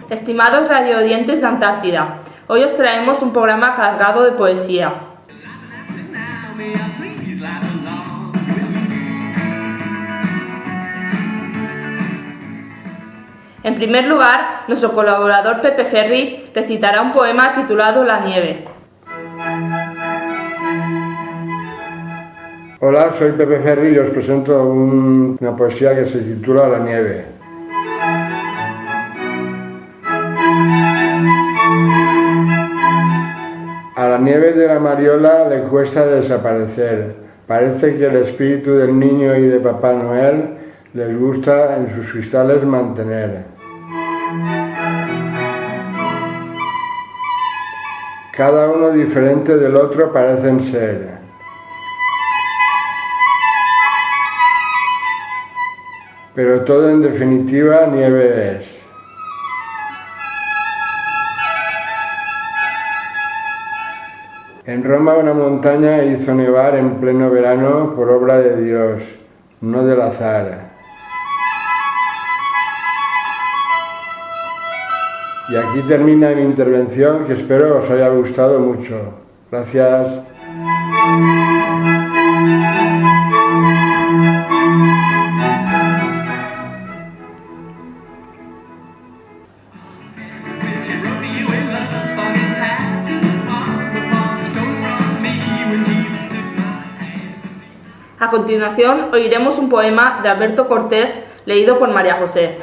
Estimados radioyentes de Antártida, hoy os traemos un programa cargado de poesía. En primer lugar, nuestro colaborador Pepe Ferri recitará un poema titulado La nieve. Hola, soy Pepe Ferri y os presento una poesía que se titula La nieve. A la nieve de la Mariola le cuesta desaparecer. Parece que el espíritu del niño y de Papá Noel les gusta en sus cristales mantener. Cada uno diferente del otro parecen ser. Pero todo en definitiva nieve es. En Roma una montaña hizo nevar en pleno verano por obra de Dios, no del azar. Y aquí termina mi intervención, que espero os haya gustado mucho. Gracias. A continuación oiremos un poema de Alberto Cortés leído por María José.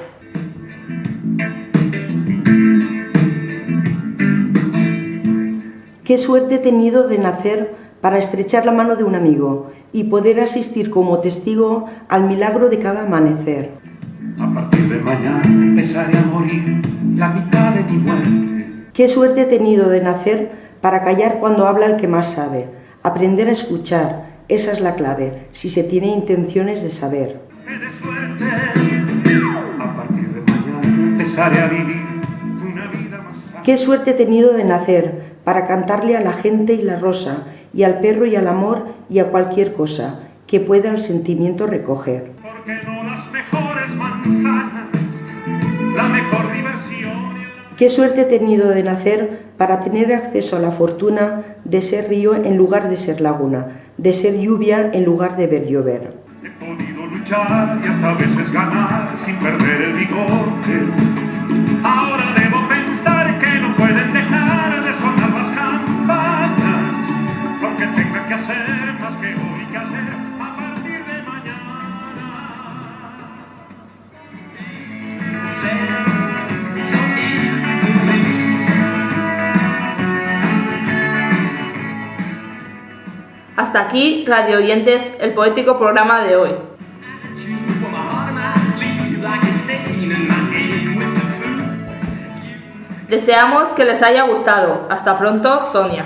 Qué suerte he tenido de nacer para estrechar la mano de un amigo y poder asistir como testigo al milagro de cada amanecer. A partir de mañana empezaré a morir la mitad de mi muerte. Qué suerte he tenido de nacer para callar cuando habla el que más sabe, aprender a escuchar. Esa es la clave, si se tiene intenciones de saber. ¡Qué suerte! A partir de mañana empezaré a vivir una vida más sana. Qué suerte he tenido de nacer para cantarle a la gente y la rosa, y al perro y al amor y a cualquier cosa que pueda el sentimiento recoger. Porque no las mejores manzanas, la mejor diversión. Qué suerte he tenido de nacer para tener acceso a la fortuna de ser río en lugar de ser laguna, de ser lluvia en lugar de ver llover. He podido luchar y hasta a veces ganar sin perder el bigote. Ahora debo pensar que no pueden dejar de sonar las campanas, porque tengo que hacer más que hoy que hacer a partir de mañana. Hasta aquí, radio oyentes, el poético programa de hoy. Deseamos que les haya gustado. Hasta pronto, Sonia.